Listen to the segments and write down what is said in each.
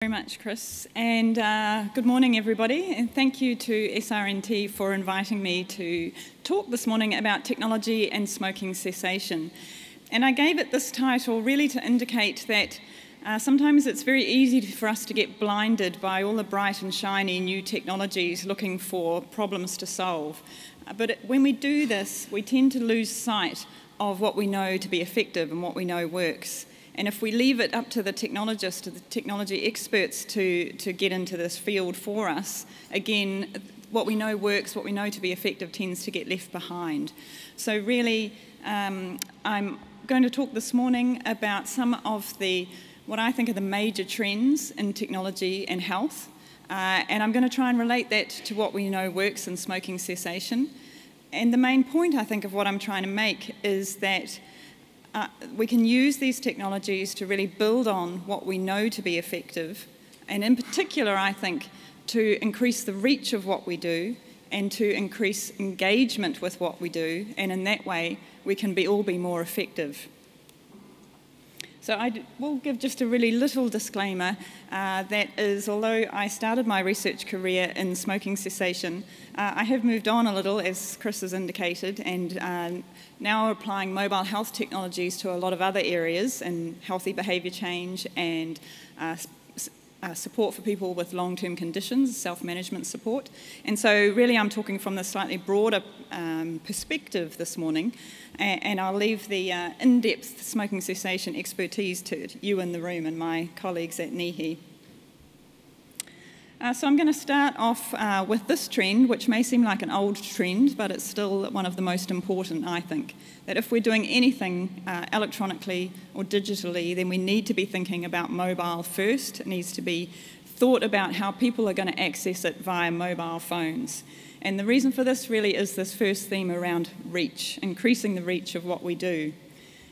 Very much, Chris, and good morning everybody, and thank you to SRNT for inviting me to talk this morning about technology and smoking cessation. And I gave it this title really to indicate that sometimes it's very easy for us to get blinded by all the bright and shiny new technologies looking for problems to solve. But when we do this, we tend to lose sight of what we know to be effective and what we know works. And if we leave it up to the technologists, to the technology experts to get into this field for us, again, what we know works, what we know to be effective tends to get left behind. So really, I'm going to talk this morning about some of what I think are the major trends in technology and health. And I'm going to try and relate that to what we know works in smoking cessation. And the main point, I think, of what I'm trying to make is that we can use these technologies to really build on what we know to be effective, and in particular, I think, to increase the reach of what we do and to increase engagement with what we do, and in that way, we can all be more effective. So I will give just a really little disclaimer that is, although I started my research career in smoking cessation, I have moved on a little, as Chris has indicated, and now applying mobile health technologies to a lot of other areas in healthy behaviour change and support for people with long-term conditions, self-management support. And so really I'm talking from the slightly broader perspective this morning, and I'll leave the in-depth smoking cessation expertise to you in the room and my colleagues at NIHI. So I'm going to start off with this trend, which may seem like an old trend, but it's still one of the most important, I think. That if we're doing anything electronically or digitally, then we need to be thinking about mobile first. It needs to be thought about how people are going to access it via mobile phones. And the reason for this really is this first theme around reach, increasing the reach of what we do.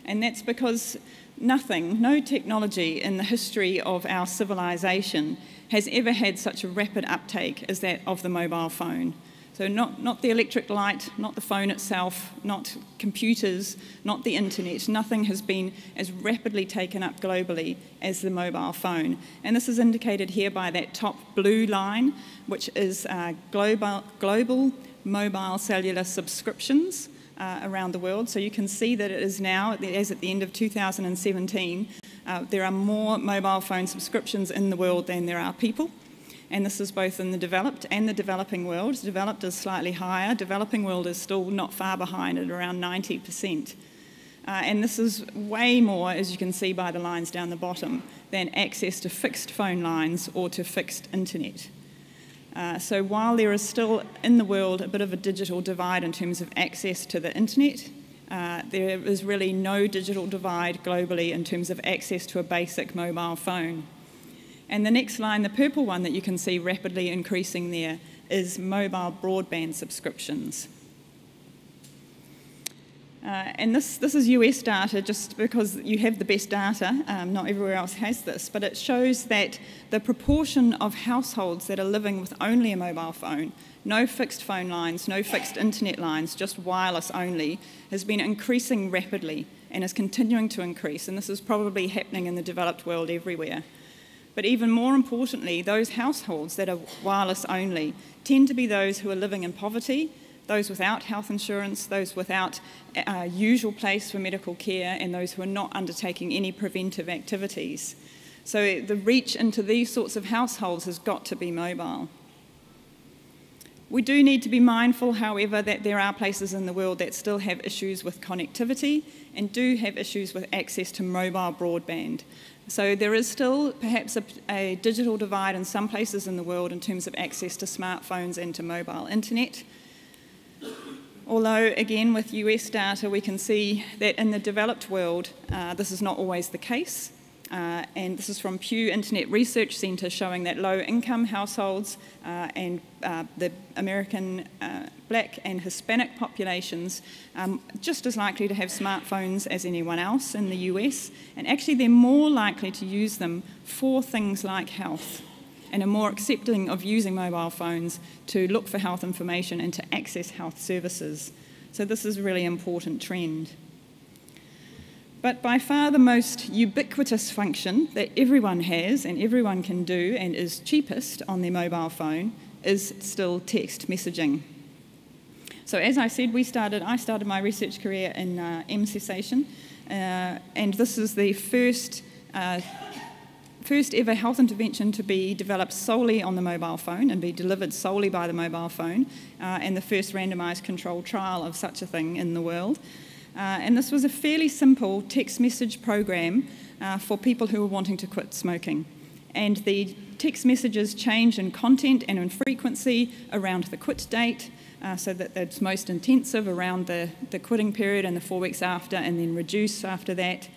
And that's because no technology in the history of our civilization has ever had such a rapid uptake as that of the mobile phone. So not the electric light, not the phone itself, not computers, not the internet. Nothing has been as rapidly taken up globally as the mobile phone. And this is indicated here by that top blue line, which is global mobile cellular subscriptions around the world. So you can see that it is now, as at the end of 2017, there are more mobile phone subscriptions in the world than there are people. And this is both in the developed and the developing world. Developed is slightly higher. Developing world is still not far behind at around 90%. And this is way more, as you can see by the lines down the bottom, than access to fixed phone lines or to fixed internet. So while there is still in the world a bit of a digital divide in terms of access to the internet, there is really no digital divide globally in terms of access to a basic mobile phone. And the next line, the purple one that you can see rapidly increasing there, is mobile broadband subscriptions. And this is US data, just because you have the best data, not everywhere else has this, but it shows that the proportion of households that are living with only a mobile phone, no fixed phone lines, no fixed internet lines, just wireless only, has been increasing rapidly and is continuing to increase, and this is probably happening in the developed world everywhere. But even more importantly, those households that are wireless only tend to be those who are living in poverty, those without health insurance, those without a usual place for medical care, and those who are not undertaking any preventive activities. So the reach into these sorts of households has got to be mobile. We do need to be mindful, however, that there are places in the world that still have issues with connectivity and do have issues with access to mobile broadband. So there is still perhaps a digital divide in some places in the world in terms of access to smartphones and to mobile internet. Although, again, with US data, we can see that in the developed world, this is not always the case. And this is from Pew Internet Research Centre, showing that low-income households and the American Black and Hispanic populations just as likely to have smartphones as anyone else in the US, and actually they're more likely to use them for things like health and are more accepting of using mobile phones to look for health information and to access health services. So this is a really important trend. But by far the most ubiquitous function that everyone has and everyone can do and is cheapest on their mobile phone is still text messaging. So as I said, I started my research career in mCessation, and this is the first ever health intervention to be developed solely on the mobile phone and be delivered solely by the mobile phone, and the first randomised controlled trial of such a thing in the world. And this was a fairly simple text message program for people who were wanting to quit smoking. And the text messages change in content and in frequency around the quit date, so that it's most intensive around the quitting period and the 4 weeks after, and then reduce after that.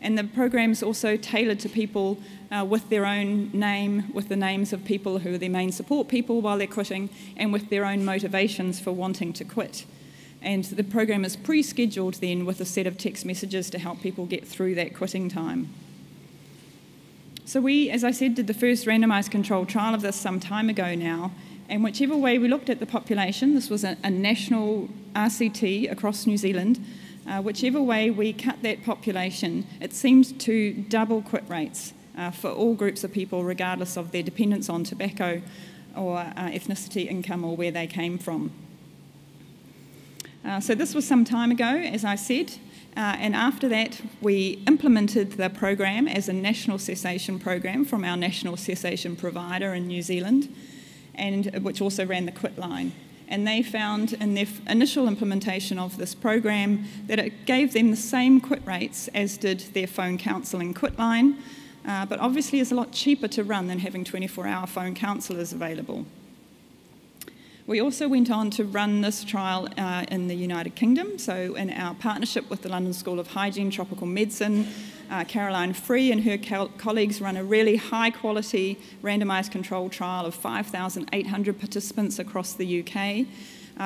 And the program's also tailored to people with their own name, with the names of people who are their main support people while they're quitting, and with their own motivations for wanting to quit. And the program is pre-scheduled then with a set of text messages to help people get through that quitting time. So we, as I said, did the first randomised controlled trial of this some time ago now, and whichever way we looked at the population, this was a national RCT across New Zealand, whichever way we cut that population, it seemed to double quit rates for all groups of people, regardless of their dependence on tobacco or ethnicity, income, or where they came from. So this was some time ago, as I said, and after that we implemented the program as a national cessation program from our national cessation provider in New Zealand, and which also ran the quit line. And they found in their initial implementation of this program that it gave them the same quit rates as did their phone counselling quit line, but obviously is a lot cheaper to run than having 24-hour phone counsellors available. We also went on to run this trial in the United Kingdom, so in our partnership with the London School of Hygiene, Tropical Medicine, Caroline Free and her colleagues run a really high-quality randomised controlled trial of 5,800 participants across the UK,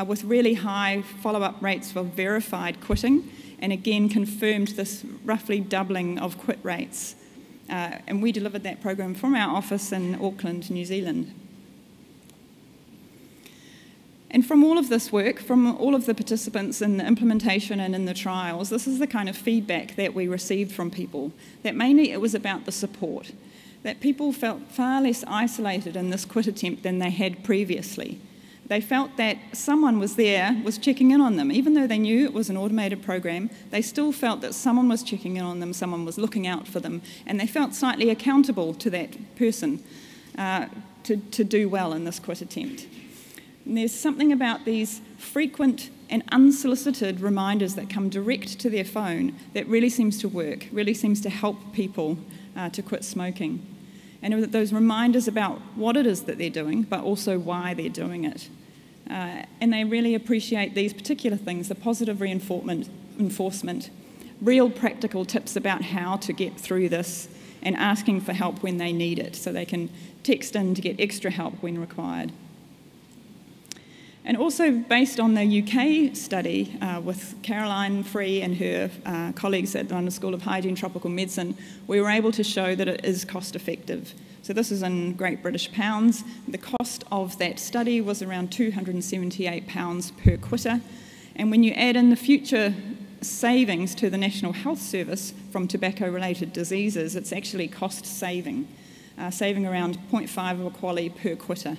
with really high follow-up rates for verified quitting, and again confirmed this roughly doubling of quit rates. And we delivered that program from our office in Auckland, New Zealand. And from all of this work, from all of the participants in the implementation and in the trials, this is the kind of feedback that we received from people, that mainly it was about the support, that people felt far less isolated in this quit attempt than they had previously. They felt that someone was there, was checking in on them. Even though they knew it was an automated program, they still felt that someone was checking in on them, someone was looking out for them, and they felt slightly accountable to that person to do well in this quit attempt. And there's something about these frequent and unsolicited reminders that come direct to their phone that really seems to work, really seems to help people to quit smoking. And those reminders about what it is that they're doing, but also why they're doing it. And they really appreciate these particular things, the positive reinforcement, real practical tips about how to get through this, and asking for help when they need it, so they can text in to get extra help when required. And also based on the UK study with Caroline Free and her colleagues at the London School of Hygiene Tropical Medicine, we were able to show that it is cost effective. So this is in Great British pounds. The cost of that study was around £278 per quitter. And when you add in the future savings to the National Health Service from tobacco-related diseases, it's actually cost saving, saving around 0.5 of a QALY per quitter.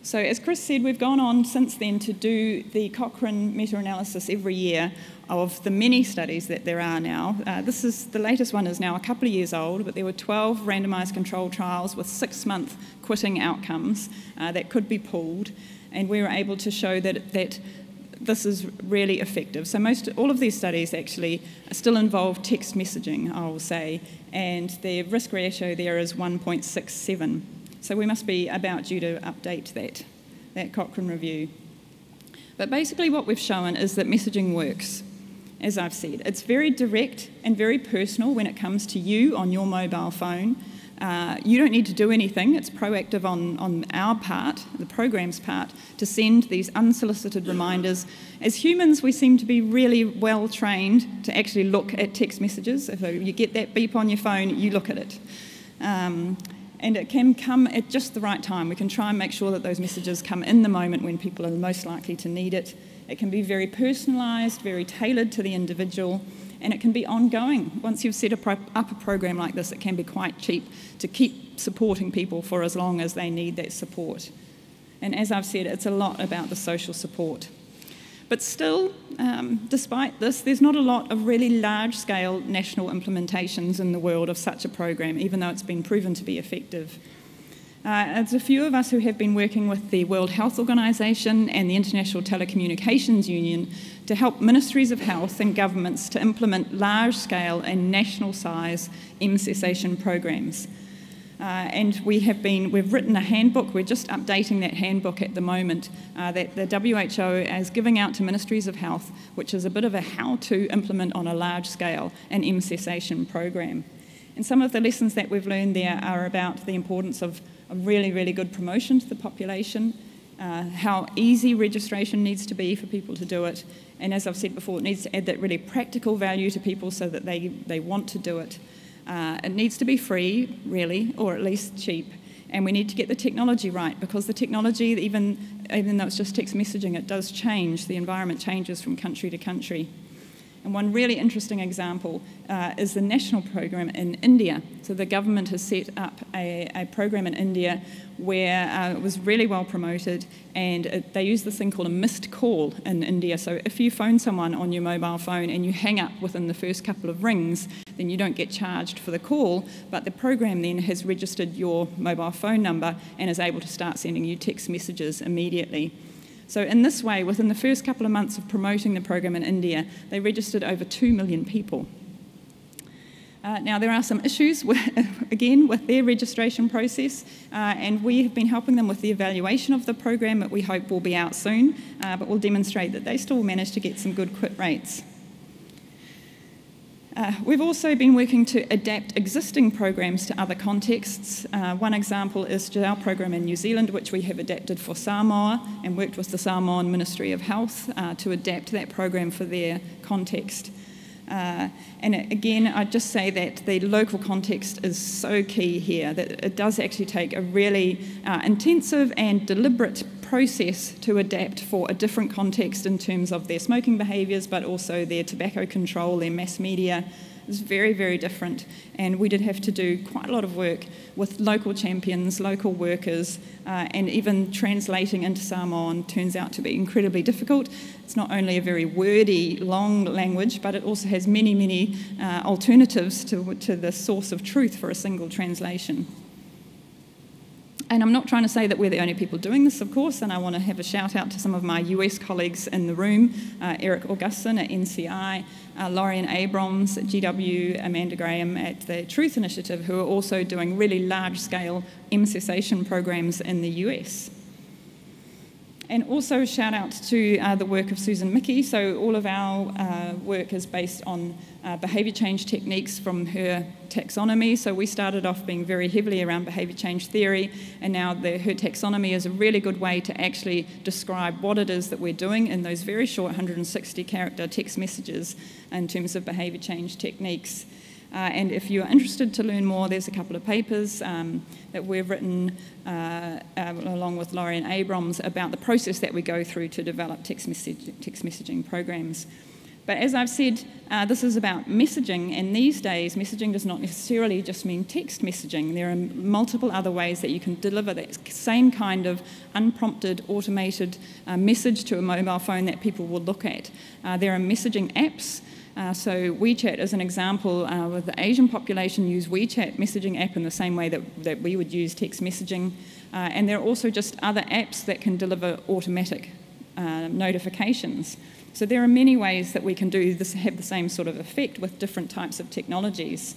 So as Chris said, we've gone on since then to do the Cochrane meta-analysis every year of the many studies that there are now. The latest one is now a couple of years old, but there were 12 randomised controlled trials with 6-month quitting outcomes that could be pooled, and we were able to show that this is really effective. So all of these studies actually still involve text messaging, I will say, and the risk ratio there is 1.67. So we must be about due to update that Cochrane review. But basically what we've shown is that messaging works, as I've said. It's very direct and very personal when it comes to you on your mobile phone. You don't need to do anything. It's proactive on our part, the program's part, to send these unsolicited reminders. As humans, we seem to be really well trained to actually look at text messages. If you get that beep on your phone, you look at it. And it can come at just the right time. We can try and make sure that those messages come in the moment when people are most likely to need it, It can be very personalised, very tailored to the individual, and it can be ongoing. Once you've set up a program like this, it can be quite cheap to keep supporting people for as long as they need that support. And as I've said, it's a lot about the social support. But still, despite this, there's not a lot of really large-scale national implementations in the world of such a program, even though it's been proven to be effective. There's a few of us who have been working with the World Health Organization and the International Telecommunications Union to help ministries of health and governments to implement large-scale and national-size mCessation programs. And we've written a handbook. We're just updating that handbook at the moment that the WHO is giving out to ministries of health, which is a bit of a how to implement on a large scale an mCessation program. And some of the lessons that we've learned there are about the importance of a really, really good promotion to the population, how easy registration needs to be for people to do it, and as I've said before, it needs to add that really practical value to people so that they want to do it. It needs to be free, really, or at least cheap, and we need to get the technology right, because the technology, even though it's just text messaging, it does change. The environment changes from country to country. And one really interesting example is the national program in India. So the government has set up a program in India where it was really well promoted, and they use this thing called a missed call in India. So if you phone someone on your mobile phone and you hang up within the first couple of rings, then you don't get charged for the call, but the program then has registered your mobile phone number and is able to start sending you text messages immediately. So in this way, within the first couple of months of promoting the program in India, they registered over 2 million people. Now, there are some issues, again, with their registration process, and we have been helping them with the evaluation of the program that we hope will be out soon, but will demonstrate that they still manage to get some good quit rates. We've also been working to adapt existing programs to other contexts. One example is our program in New Zealand, which we have adapted for Samoa, and worked with the Samoan Ministry of Health to adapt that program for their context. And again, I'd just say that the local context is so key here, that it does actually take a really intensive and deliberate process to adapt for a different context in terms of their smoking behaviours, but also their tobacco control, their mass media. It's very, very different, and we did have to do quite a lot of work with local champions, local workers, and even translating into Samoan turns out to be incredibly difficult. It's not only a very wordy, long language, but it also has many, many alternatives to the source of truth for a single translation. And I'm not trying to say that we're the only people doing this, of course, and I want to have a shout out to some of my US colleagues in the room, Eric Augustin at NCI, Lorian Abrams at GW, Amanda Graham at the Truth Initiative, who are also doing really large-scale mCessation programs in the US. And also a shout out to the work of Susan Mickey. So all of our work is based on behaviour change techniques from her taxonomy. So we started off being very heavily around behaviour change theory, and now her taxonomy is a really good way to actually describe what it is that we're doing in those very short 160-character text messages in terms of behaviour change techniques. And if you're interested to learn more, there's a couple of papers that we've written along with Lorian Abrams about the process that we go through to develop text messaging programs. But as I've said, this is about messaging, and these days messaging does not necessarily just mean text messaging. There are multiple other ways that you can deliver that same kind of unprompted, automated message to a mobile phone that people will look at. There are messaging apps. So WeChat is an example. With the Asian population use WeChat messaging app in the same way that we would use text messaging. And there are also just other apps that can deliver automatic notifications. So there are many ways that we can do this, have the same sort of effect with different types of technologies.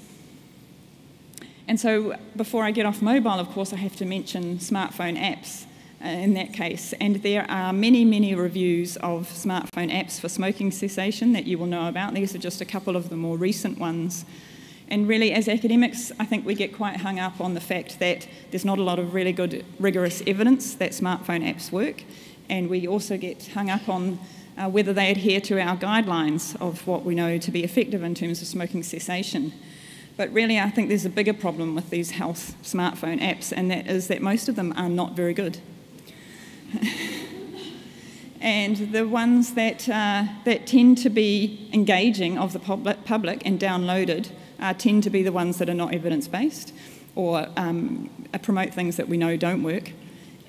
And so before I get off mobile, of course, I have to mention smartphone apps. In that case, and there are many, many reviews of smartphone apps for smoking cessation that you will know about. These are just a couple of the more recent ones. And really, as academics, I think we get quite hung up on the fact that there's not a lot of really good, rigorous evidence that smartphone apps work, and we also get hung up on whether they adhere to our guidelines of what we know to be effective in terms of smoking cessation. But really, I think there's a bigger problem with these health smartphone apps, and that is that most of them are not very good. And the ones that tend to be engaging of the public and downloaded tend to be the ones that are not evidence-based or promote things that we know don't work.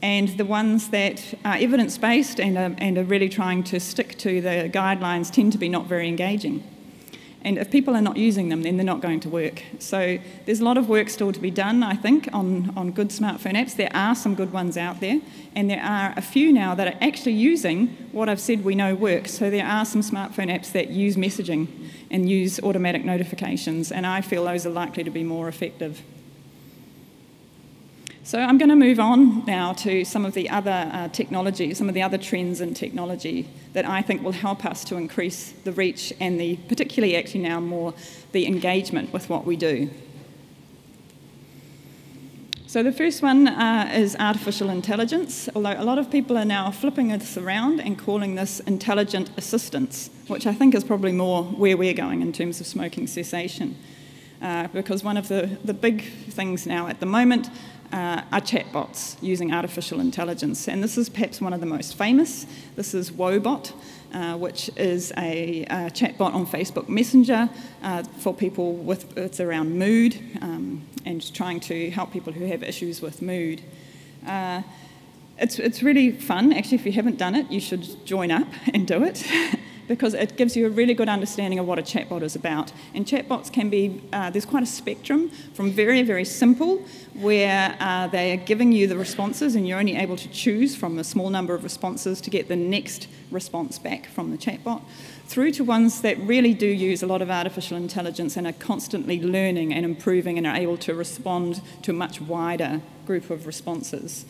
And the ones that are evidence-based and are really trying to stick to the guidelines tend to be not very engaging. And if people are not using them, then they're not going to work. So there's a lot of work still to be done, I think, on good smartphone apps. There are some good ones out there, and there are a few now that are actually using what I've said we know works. So there are some smartphone apps that use messaging and use automatic notifications, and I feel those are likely to be more effective. So I'm going to move on now to some of the other technology, some of the other trends in technology that I think will help us to increase the reach and particularly actually now more the engagement with what we do. So the first one is artificial intelligence, although a lot of people are now flipping this around and calling this intelligent assistance, which I think is probably more where we're going in terms of smoking cessation. Because one of the big things now at the moment are chatbots using artificial intelligence, and this is perhaps one of the most famous. This is Woebot, which is a chatbot on Facebook Messenger for people it's around mood and trying to help people who have issues with mood. It's really fun. Actually, if you haven't done it, you should join up and do it. Because it gives you a really good understanding of what a chatbot is about. And chatbots can be, there's quite a spectrum from very, very simple, where they are giving you the responses and you're only able to choose from a small number of responses to get the next response back from the chatbot, through to ones that really do use a lot of artificial intelligence and are constantly learning and improving and are able to respond to a much wider group of responses.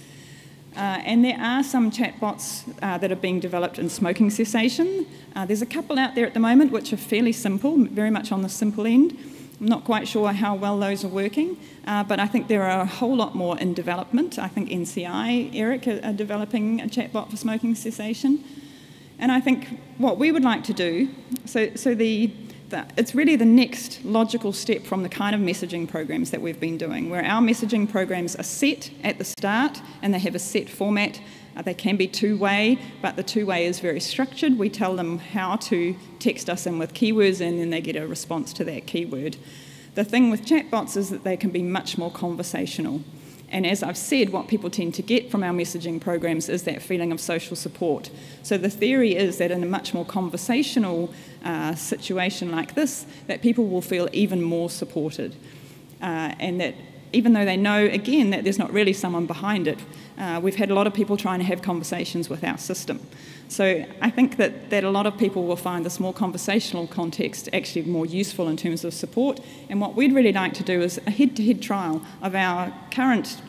And there are some chatbots that are being developed in smoking cessation. There's a couple out there at the moment which are fairly simple, very much on the simple end. I'm not quite sure how well those are working, but I think there are a whole lot more in development. I think NCI, Eric, are developing a chatbot for smoking cessation. And I think what we would like to do, it's really the next logical step from the kind of messaging programs that we've been doing, where our messaging programs are set at the start and they have a set format. They can be two-way, but the two-way is very structured. We tell them how to text us in with keywords and then they get a response to that keyword. The thing with chatbots is that they can be much more conversational. And as I've said, what people tend to get from our messaging programs is that feeling of social support. So the theory is that in a much more conversational situation like this, that people will feel even more supported. And that even though they know, again, that there's not really someone behind it, we've had a lot of people trying to have conversations with our system. So I think that a lot of people will find this more conversational context actually more useful in terms of support. And what we'd really like to do is a head-to-head trial of our current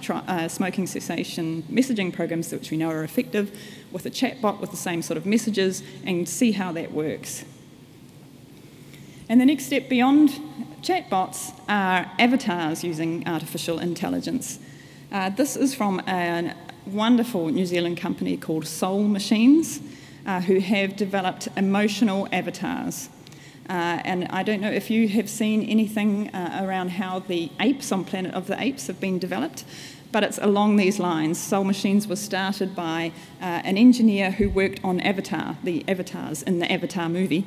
smoking cessation messaging programs, which we know are effective, with a chatbot with the same sort of messages, and see how that works. And the next step beyond chatbots are avatars using artificial intelligence. This is from a wonderful New Zealand company called Soul Machines, who have developed emotional avatars. And I don't know if you have seen anything around how the apes on Planet of the Apes have been developed, but it's along these lines. Soul Machines was started by an engineer who worked on Avatar, the avatars in the Avatar movie,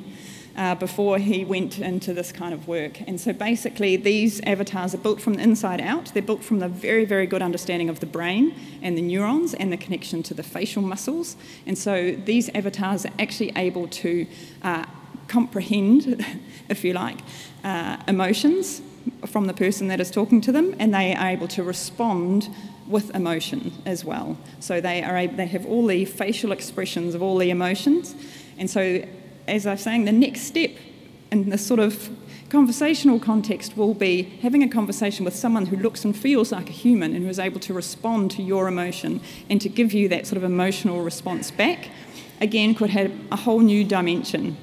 before he went into this kind of work. And so basically these avatars are built from the inside out. They're built from the very, very good understanding of the brain and the neurons and the connection to the facial muscles. And so these avatars are actually able to comprehend, if you like, emotions from the person that is talking to them, and they are able to respond with emotion as well. So they have all the facial expressions of all the emotions. And so, as I was saying, the next step in this sort of conversational context will be having a conversation with someone who looks and feels like a human and who is able to respond to your emotion and to give you that sort of emotional response back. Again, could have a whole new dimension.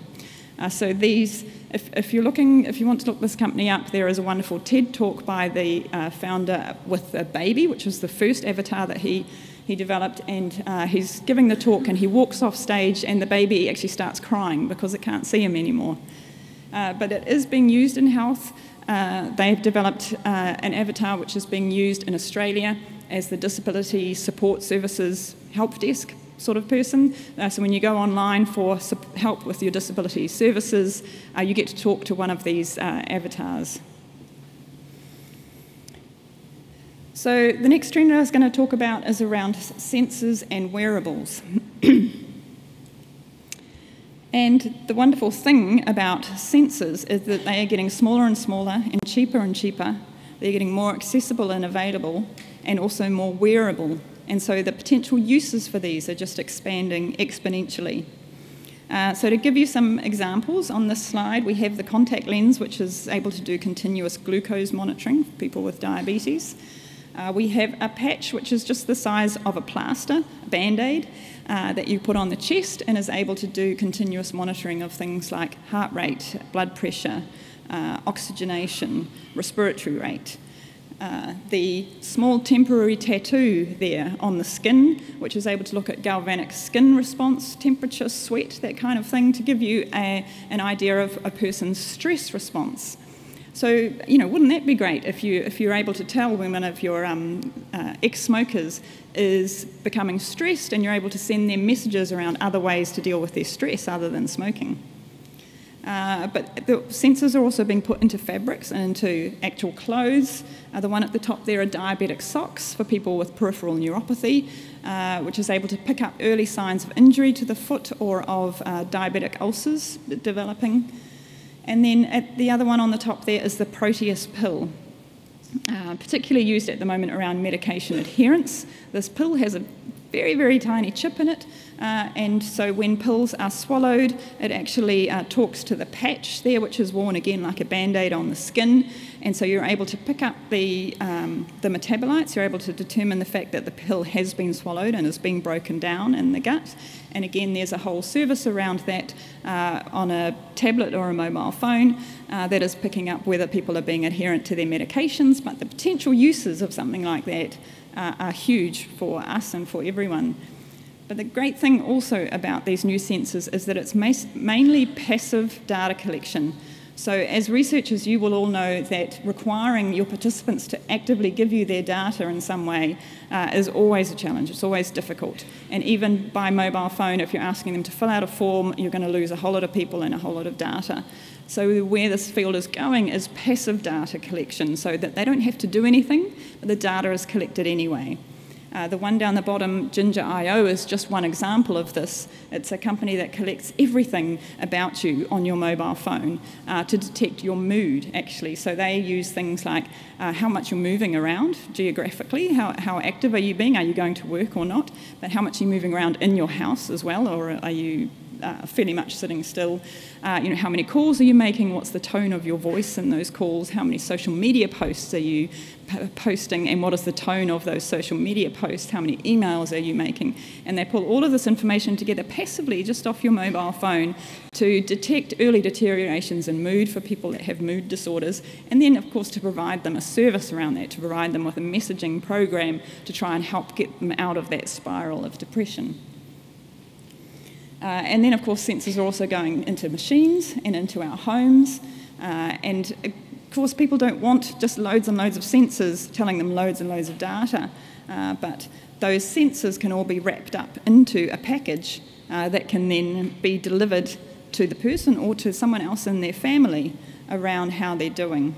So these, if you want to look this company up, there is a wonderful TED talk by the founder with a baby, which was the first avatar that he developed, and he's giving the talk and he walks off stage and the baby actually starts crying because it can't see him anymore. But it is being used in health. They've developed an avatar which is being used in Australia as the Disability Support Services Help Desk. sort of person. So when you go online for help with your disability services, you get to talk to one of these avatars. So the next trend I was going to talk about is around sensors and wearables. And the wonderful thing about sensors is that they are getting smaller and smaller and cheaper. They're getting more accessible and available and also more wearable. And so the potential uses for these are just expanding exponentially. So to give you some examples, on this slide we have the contact lens, which is able to do continuous glucose monitoring for people with diabetes. We have a patch which is just the size of a plaster, a band-aid, that you put on the chest and is able to do continuous monitoring of things like heart rate, blood pressure, oxygenation, respiratory rate. The small temporary tattoo there on the skin, which is able to look at galvanic skin response, temperature, sweat, that kind of thing, to give you an idea of a person's stress response. So, you know, wouldn't that be great if you're able to tell when one of your ex-smokers is becoming stressed and you're able to send them messages around other ways to deal with their stress other than smoking. But the sensors are also being put into fabrics and into actual clothes. The one at the top there are diabetic socks for people with peripheral neuropathy, which is able to pick up early signs of injury to the foot or of diabetic ulcers developing. And then at the other one on the top there is the Proteus pill, particularly used at the moment around medication adherence. This pill has a very, very tiny chip in it, and so when pills are swallowed, it actually talks to the patch there, which is worn again like a band-aid on the skin, and so you're able to pick up the metabolites. You're able to determine the fact that the pill has been swallowed and is being broken down in the gut. And again, there's a whole service around that on a tablet or a mobile phone that is picking up whether people are being adherent to their medications, but the potential uses of something like that are huge for us and for everyone. But the great thing also about these new sensors is that it's mainly passive data collection. So as researchers, you will all know that requiring your participants to actively give you their data in some way is always a challenge. It's always difficult. And even by mobile phone, if you're asking them to fill out a form, you're going to lose a whole lot of people and a whole lot of data. So where this field is going is passive data collection, so that they don't have to do anything, but the data is collected anyway. The one down the bottom, Ginger.io, is just one example of this. It's a company that collects everything about you on your mobile phone to detect your mood, actually. So they use things like how much you're moving around geographically, how active are you being, are you going to work or not, but how much are you moving around in your house as well, or are you fairly much sitting still. You know, how many calls are you making? What's the tone of your voice in those calls? How many social media posts are you posting? And what is the tone of those social media posts? How many emails are you making? And they pull all of this information together passively just off your mobile phone to detect early deteriorations in mood for people that have mood disorders, and then, of course, to provide them a service around that, to provide them with a messaging program to try and help get them out of that spiral of depression. And then, of course, sensors are also going into machines and into our homes. And, of course, people don't want just loads and loads of sensors telling them loads and loads of data. But those sensors can all be wrapped up into a package that can then be delivered to the person or to someone else in their family around how they're doing.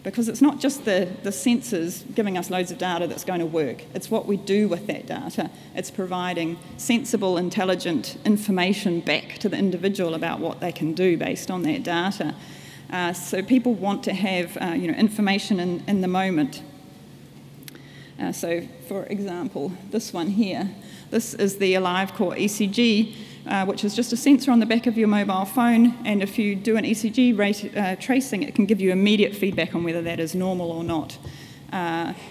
Because it's not just the sensors giving us loads of data that's going to work. It's what we do with that data. It's providing sensible, intelligent information back to the individual about what they can do based on that data. So people want to have you know, information in the moment. So, for example, this one here. This is the AliveCore ECG, which is just a sensor on the back of your mobile phone, and if you do an ECG tracing, it can give you immediate feedback on whether that is normal or not.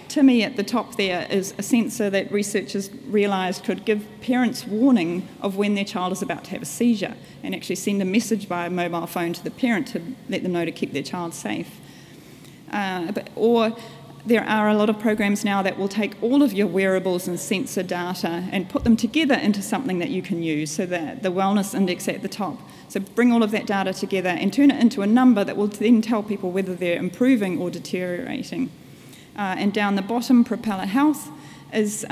Timmy at the top there is a sensor that researchers realised could give parents warning of when their child is about to have a seizure, and actually send a message by a mobile phone to the parent to let them know to keep their child safe. Or there are a lot of programs now that will take all of your wearables and sensor data and put them together into something that you can use, so that the wellness index at the top. So bring all of that data together and turn it into a number that will then tell people whether they're improving or deteriorating. And down the bottom, Propeller Health is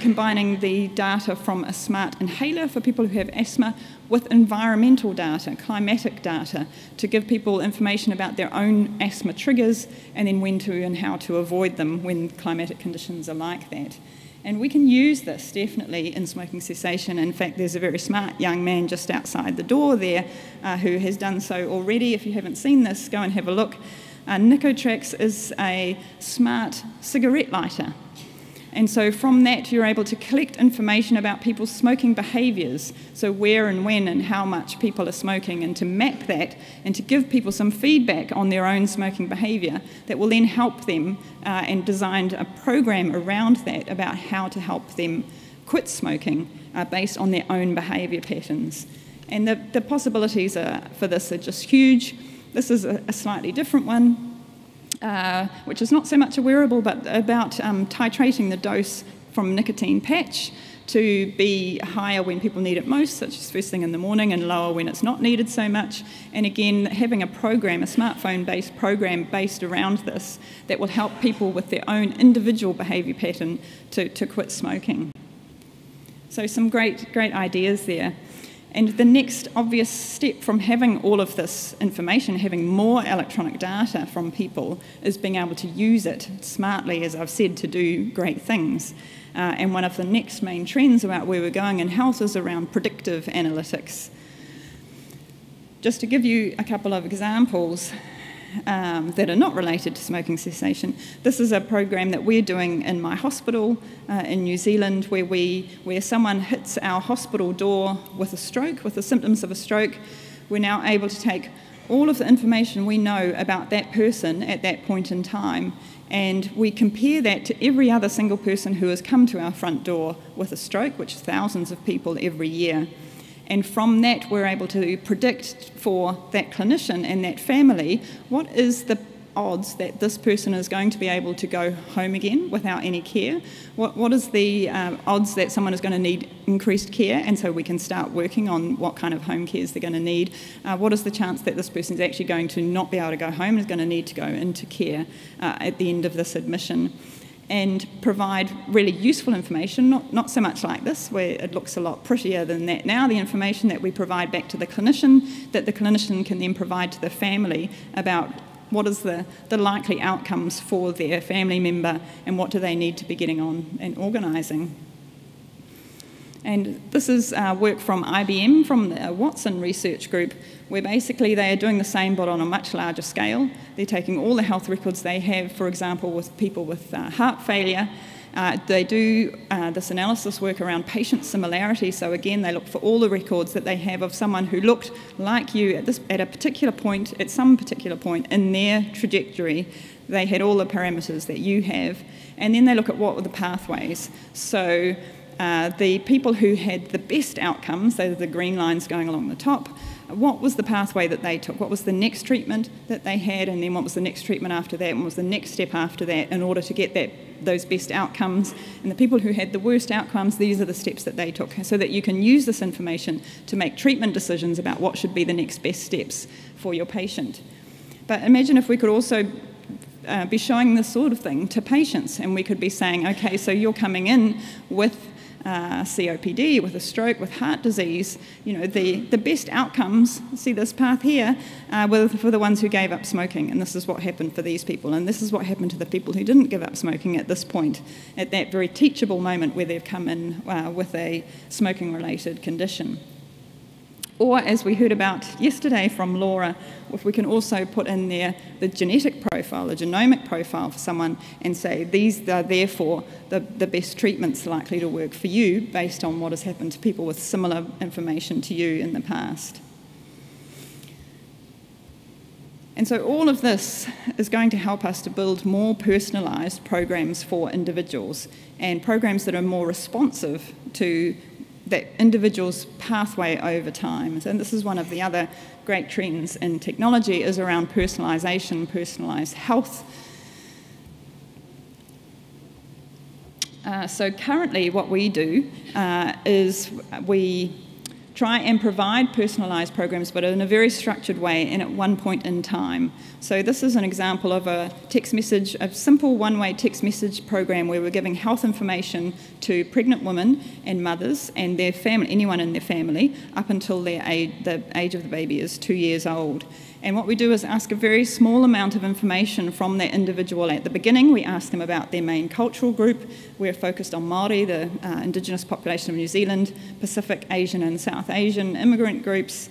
combining the data from a smart inhaler for people who have asthma with environmental data, climatic data, to give people information about their own asthma triggers and then when to and how to avoid them when climatic conditions are like that. And we can use this definitely in smoking cessation. In fact, there's a very smart young man just outside the door there who has done so already. If you haven't seen this, go and have a look. Nicotrax is a smart cigarette lighter. And so from that, you're able to collect information about people's smoking behaviours, so where and when and how much people are smoking, and to map that and to give people some feedback on their own smoking behaviour that will then help them, and designed a program around that about how to help them quit smoking based on their own behaviour patterns. And the possibilities for this are just huge. This is a slightly different one. Which is not so much a wearable, but about titrating the dose from nicotine patch to be higher when people need it most, such as first thing in the morning, and lower when it's not needed so much. And again, having a program, a smartphone-based program based around this that will help people with their own individual behaviour pattern to quit smoking. So some great ideas there. And the next obvious step from having all of this information, having more electronic data from people, is being able to use it smartly, as I've said, to do great things. And one of the next main trends about where we're going in health is around predictive analytics. Just to give you a couple of examples that are not related to smoking cessation, this is a program that we're doing in my hospital in New Zealand, where someone hits our hospital door with a stroke, with the symptoms of a stroke. We're now able to take all of the information we know about that person at that point in time, and we compare that to every other single person who has come to our front door with a stroke, which is thousands of people every year. And from that, we're able to predict for that clinician and that family what is the odds that this person is going to be able to go home again without any care. What is the odds that someone is going to need increased care, and so we can start working on what kind of home cares they're going to need. What is the chance that this person is actually going to not be able to go home and is going to need to go into care at the end of this admission. And provide really useful information, not so much like this, where it looks a lot prettier than that now, the information that we provide back to the clinician, that the clinician can then provide to the family about what is the likely outcomes for their family member and what do they need to be getting on and organising. And this is work from IBM, from the Watson research group, where basically they are doing the same but on a much larger scale. They're taking all the health records they have, for example, with people with heart failure. They do this analysis work around patient similarity. So again, they look for all the records that they have of someone who looked like you at a particular point, at some particular point in their trajectory. They had all the parameters that you have. And then they look at what were the pathways. So the people who had the best outcomes, those are the green lines going along the top, what was the pathway that they took? What was the next treatment that they had? And then what was the next treatment after that? And what was the next step after that in order to get those best outcomes? And the people who had the worst outcomes, these are the steps that they took, so that you can use this information to make treatment decisions about what should be the next best steps for your patient. But imagine if we could also be showing this sort of thing to patients, and we could be saying, okay, so you're coming in with COPD, with a stroke, with heart disease. You know, the best outcomes, see this path here, were for the ones who gave up smoking, and this is what happened for these people, and this is what happened to the people who didn't give up smoking at this point, at that very teachable moment where they've come in with a smoking-related condition. Or, as we heard about yesterday from Laura, if we can also put in there the genetic profile, the genomic profile for someone, and say these are therefore the best treatments likely to work for you based on what has happened to people with similar information to you in the past. And so all of this is going to help us to build more personalised programs for individuals, and programs that are more responsive to that individual's pathway over time. And this is one of the other great trends in technology, is around personalisation, personalised health. So currently what we do is we try and provide personalised programs, but in a very structured way and at one point in time. So this is an example of a text message, a simple one-way text message program where we're giving health information to pregnant women and mothers and their family, anyone in their family, up until the age of the baby is 2 years old. And what we do is ask a very small amount of information from that individual at the beginning. We ask them about their main cultural group. We're focused on Māori, the Indigenous population of New Zealand, Pacific, Asian and South Asian immigrant groups.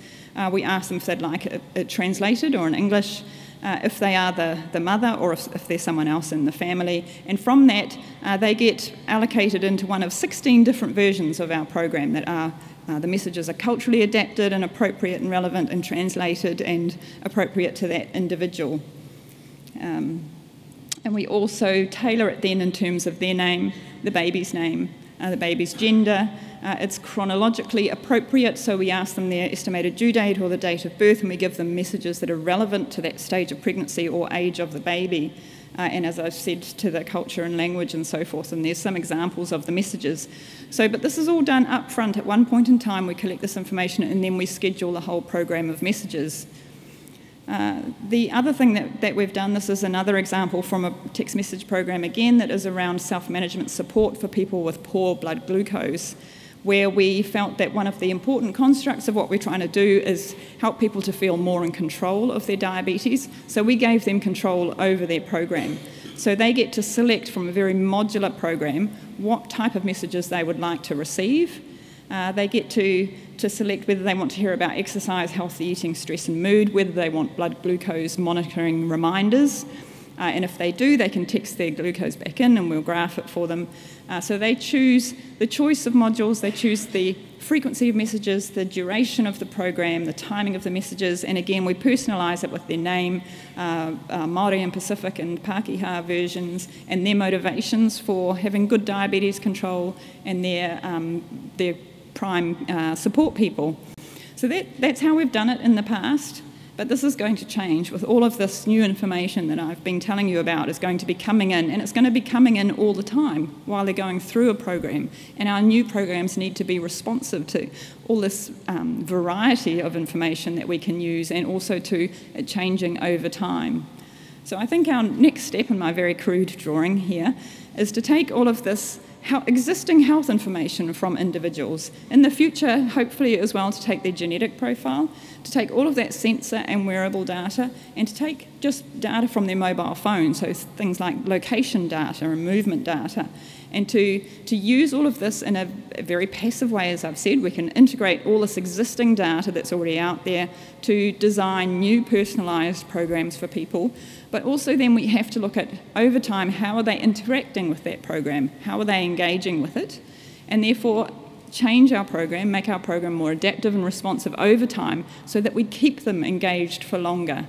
We ask them if they'd like it translated or in English, if they are the mother or if they're someone else in the family. And from that, they get allocated into one of 16 different versions of our program that are the messages are culturally adapted and appropriate and relevant and translated and appropriate to that individual. And we also tailor it then in terms of their name, the baby's gender. It's chronologically appropriate, so we ask them their estimated due date or the date of birth, and we give them messages that are relevant to that stage of pregnancy or age of the baby. And as I've said, to the culture and language and so forth, and there's some examples of the messages. But this is all done up front. At one point in time, we collect this information and then we schedule the whole program of messages. The other thing that we've done, this is another example from a text message program again that is around self-management support for people with poor blood glucose, where we felt that one of the important constructs of what we're trying to do is help people to feel more in control of their diabetes. So we gave them control over their program. So they get to select from a very modular program what type of messages they would like to receive. They get to select whether they want to hear about exercise, healthy eating, stress and mood, whether they want blood glucose monitoring reminders. And if they do, they can text their glucose back in and we'll graph it for them. So they choose the choice of modules, they choose the frequency of messages, the duration of the program, the timing of the messages, and again we personalise it with their name, Māori and Pacific and Pākehā versions, and their motivations for having good diabetes control and their prime support people. So that's how we've done it in the past. But this is going to change with all of this new information that I've been telling you about is going to be coming in, and it's going to be coming in all the time while they're going through a program. And our new programs need to be responsive to all this variety of information that we can use and also to it changing over time. So I think our next step in my very crude drawing here is to take all of this existing health information from individuals. In the future, hopefully as well, to take their genetic profile, to take all of that sensor and wearable data, and to take just data from their mobile phone, so things like location data and movement data, and to use all of this in a very passive way, as I've said. We can integrate all this existing data that's already out there to design new personalised programs for people. But also then we have to look at, over time, how are they interacting with that program? How are they engaging with it? And therefore change our program, make our program more adaptive and responsive over time so that we keep them engaged for longer.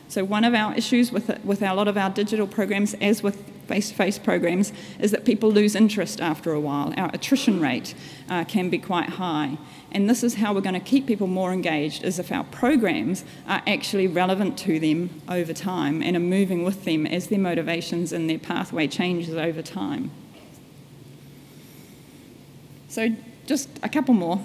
So one of our issues with a lot of our digital programs, as with face-to-face programs, is that people lose interest after a while. Our attrition rate can be quite high. And this is how we're going to keep people more engaged, is if our programs are actually relevant to them over time and are moving with them as their motivations and their pathway changes over time. So just a couple more,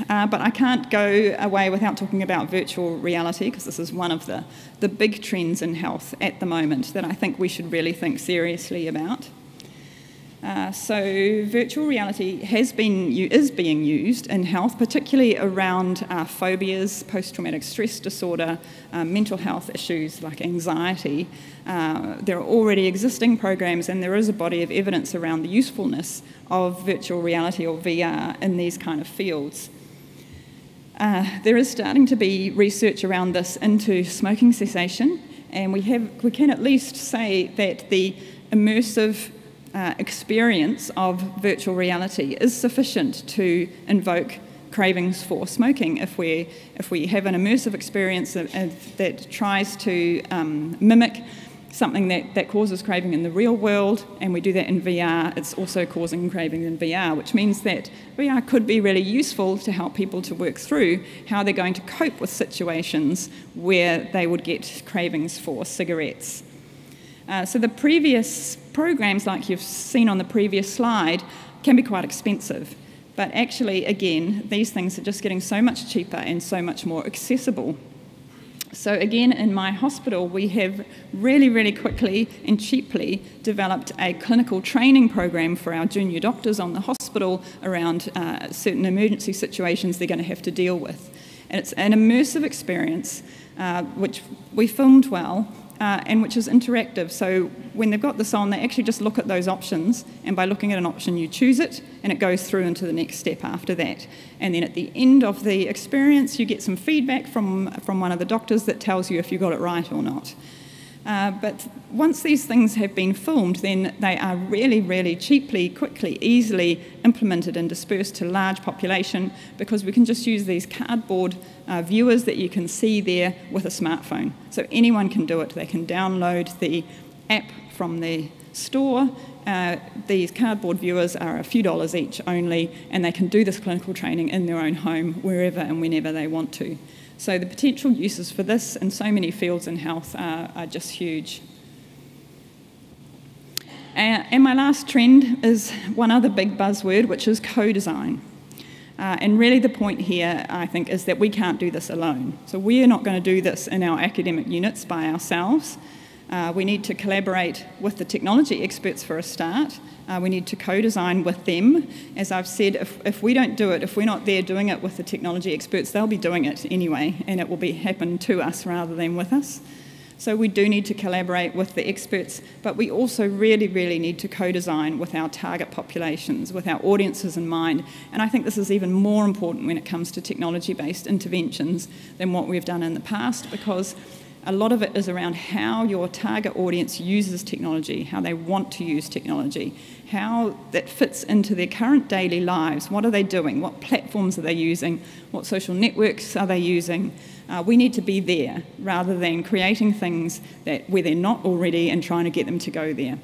but I can't go away without talking about virtual reality, because this is one of the big trends in health at the moment that I think we should really think seriously about. So virtual reality is being used in health, particularly around phobias, post-traumatic stress disorder, mental health issues like anxiety. There are already existing programs, and there is a body of evidence around the usefulness of virtual reality or VR in these kind of fields. There is starting to be research around this into smoking cessation, and we can at least say that the immersive experience of virtual reality is sufficient to invoke cravings for smoking. If we have an immersive experience that tries to mimic something that causes craving in the real world, and we do that in VR, it's also causing craving in VR, which means that VR could be really useful to help people to work through how they're going to cope with situations where they would get cravings for cigarettes. So the previous programs, like you've seen on the previous slide, can be quite expensive. But actually, again, these things are just getting so much cheaper and so much more accessible. So again, in my hospital, we have really, really quickly and cheaply developed a clinical training program for our junior doctors on the hospital around certain emergency situations they're going to have to deal with. And it's an immersive experience, which we filmed well, and which is interactive. So when they've got this on, they actually just look at those options, and by looking at an option, you choose it, and it goes through into the next step after that. And then at the end of the experience, you get some feedback from one of the doctors that tells you if you got it right or not. But once these things have been filmed, then they are really, really cheaply, quickly, easily implemented and dispersed to large population, because we can just use these cardboard viewers that you can see there with a smartphone. So anyone can do it. They can download the app from the store. These cardboard viewers are a few dollars each only, and they can do this clinical training in their own home, wherever and whenever they want to. So the potential uses for this in so many fields in health are just huge. And my last trend is one other big buzzword, which is co-design. And really the point here, I think, is that we can't do this alone. So we are not going to do this in our academic units by ourselves. We need to collaborate with the technology experts for a start. We need to co-design with them. As I've said, if we don't do it, if we're not there doing it with the technology experts, they'll be doing it anyway, and it will happen to us rather than with us. So we do need to collaborate with the experts, but we also really, really need to co-design with our target populations, with our audiences in mind. And I think this is even more important when it comes to technology-based interventions than what we've done in the past, because a lot of it is around how your target audience uses technology, how they want to use technology, how that fits into their current daily lives. What are they doing? What platforms are they using? What social networks are they using? We need to be there rather than creating things where they're not already and trying to get them to go there.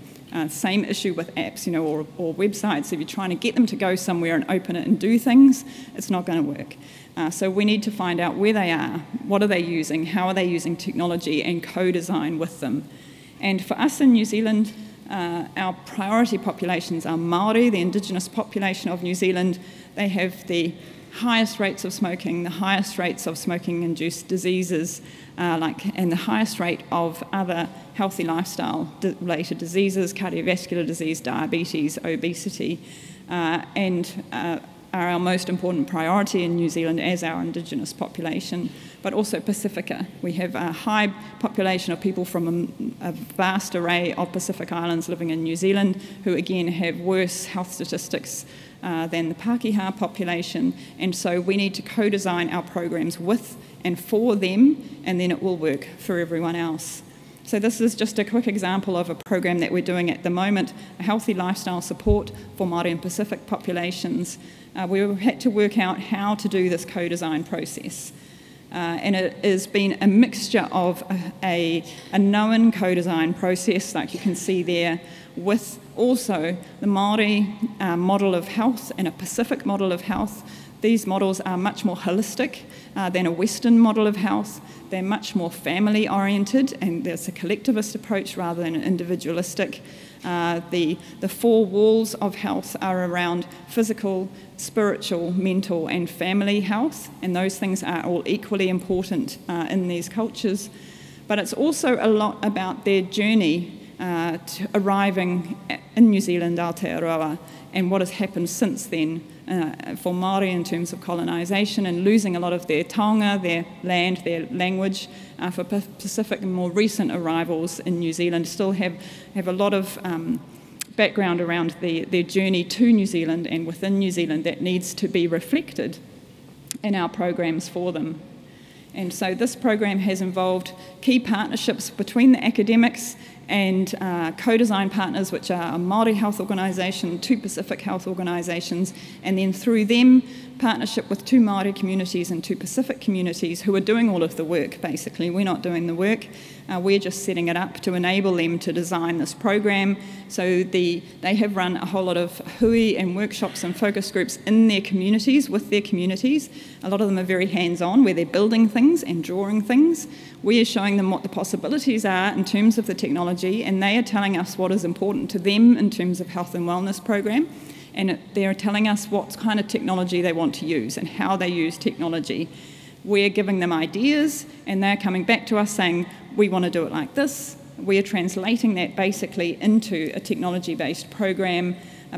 Same issue with apps, or websites. If you're trying to get them to go somewhere and open it and do things, it's not going to work. So we need to find out where they are, what are they using, how are they using technology, and co-design with them. And for us in New Zealand, our priority populations are Māori, the indigenous population of New Zealand. They have the highest rates of smoking, the highest rates of smoking-induced diseases, and the highest rate of other healthy lifestyle-related diseases, cardiovascular disease, diabetes, obesity, and are our most important priority in New Zealand as our indigenous population, but also Pacifica. We have a high population of people from a vast array of Pacific Islands living in New Zealand who, again, have worse health statistics than the Pākehā population, and so we need to co-design our programs with and for them, and then it will work for everyone else. So this is just a quick example of a program that we're doing at the moment, a healthy lifestyle support for Māori and Pacific populations. We had to work out how to do this co-design process. And it has been a mixture of a known co-design process, like you can see there, with also the Māori model of health and a Pacific model of health. These models are much more holistic than a Western model of health. They're much more family-oriented, and there's a collectivist approach rather than an individualistic. The four walls of health are around physical, spiritual, mental, and family health, and those things are all equally important in these cultures. But it's also a lot about their journey to arriving in New Zealand, Aotearoa, and what has happened since then for Māori in terms of colonisation and losing a lot of their taonga, their land, their language. For Pacific and more recent arrivals in New Zealand still have a lot of background around their journey to New Zealand and within New Zealand that needs to be reflected in our programs for them. And so this program has involved key partnerships between the academics and co-design partners, which are a Māori health organisation, 2 Pacific health organisations, and then through them, partnership with 2 Māori communities and 2 Pacific communities who are doing all of the work, basically. We're not doing the work. We're just setting it up to enable them to design this program. So they have run a whole lot of hui and workshops and focus groups in their communities, with their communities. A lot of them are very hands-on, where they're building things and drawing things. We are showing them what the possibilities are in terms of the technology, and they are telling us what is important to them in terms of health and wellness program. and they're telling us what kind of technology they want to use and how they use technology. We're giving them ideas, and they're coming back to us saying, we want to do it like this. We're translating that basically into a technology-based program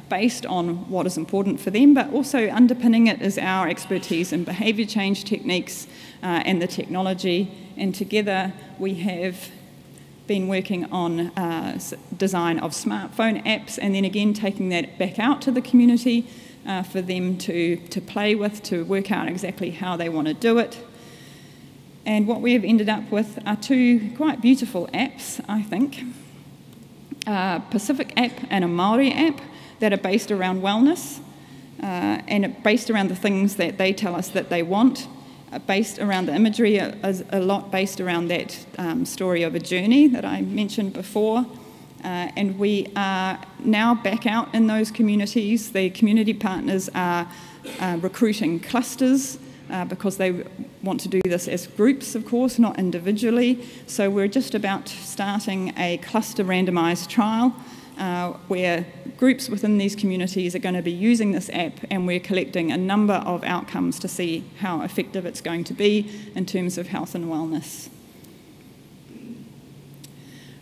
based on what is important for them, but also underpinning it is our expertise in behaviour change techniques and the technology. And together we have been working on design of smartphone apps, and then again taking that back out to the community for them to play with, to work out exactly how they want to do it. And what we have ended up with are two quite beautiful apps, I think. A Pacific app and a Māori app that are based around wellness and based around the things that they tell us that they want, based around the imagery, is a lot based around that story of a journey that I mentioned before. And we are now back out in those communities. The community partners are recruiting clusters because they want to do this as groups, of course, not individually. So we're just about starting a cluster randomised trial where groups within these communities are going to be using this app, and we're collecting a number of outcomes to see how effective it's going to be in terms of health and wellness.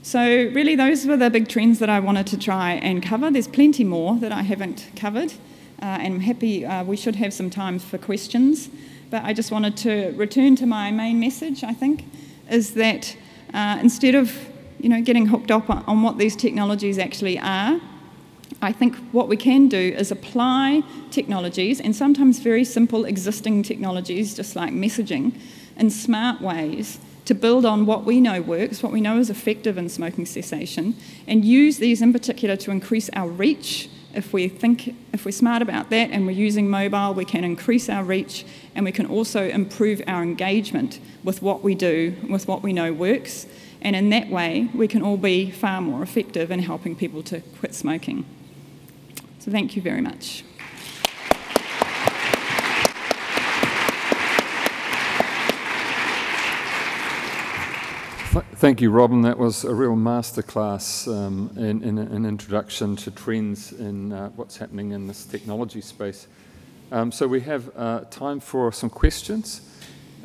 So really those were the big trends that I wanted to try and cover. There's plenty more that I haven't covered, and I'm happy we should have some time for questions. But I just wanted to return to my main message, I think, is that instead of getting hooked up on what these technologies actually are, I think what we can do is apply technologies, and sometimes very simple existing technologies, just like messaging, in smart ways to build on what we know works, what we know is effective in smoking cessation, and use these in particular to increase our reach. If we're smart about that and we're using mobile, we can increase our reach, and we can also improve our engagement with what we do, with what we know works. And in that way, we can all be far more effective in helping people to quit smoking. So thank you very much. Thank you, Robyn. That was a real masterclass in an introduction to trends in what's happening in this technology space. So we have time for some questions.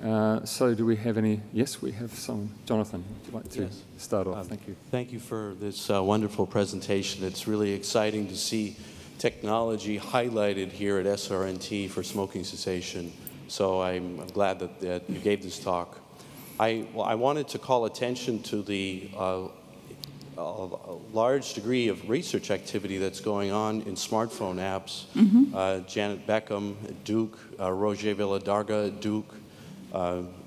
So do we have any? Yes, we have some. Jonathan, would you like to start off? Thank you. Thank you for this wonderful presentation. It's really exciting to see technology highlighted here at SRNT for smoking cessation. So I'm glad that you gave this talk. I wanted to call attention to the large degree of research activity that's going on in smartphone apps. Janet Beckham at Duke, Roger Villadarga at Duke,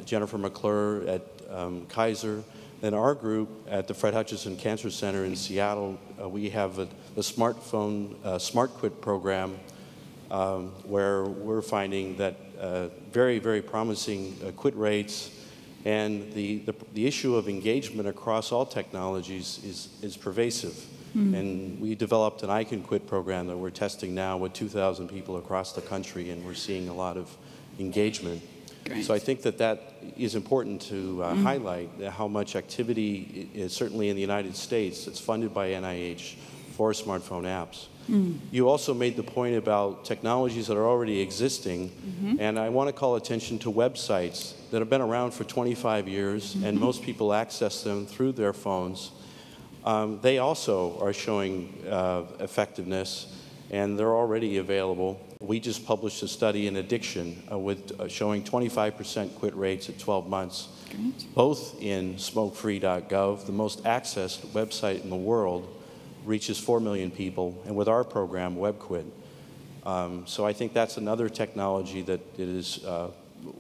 Jennifer McClure at Kaiser, and our group at the Fred Hutchinson Cancer Center in Seattle. We have the smartphone Smart Quit program where we're finding that very, very promising quit rates. And the issue of engagement across all technologies is pervasive. And we developed an I Can Quit program that we're testing now with 2,000 people across the country, and we're seeing a lot of engagement. Great. So I think that is important to highlight how much activity is certainly in the United States that's funded by NIH for smartphone apps. You also made the point about technologies that are already existing, and I want to call attention to websites that have been around for 25 years, and most people access them through their phones. They also are showing effectiveness, and they're already available. We just published a study in addiction with showing 25% quit rates at 12 months, both in smokefree.gov, the most accessed website in the world, reaches 4 million people, and with our program, WebQuit. So I think that's another technology that is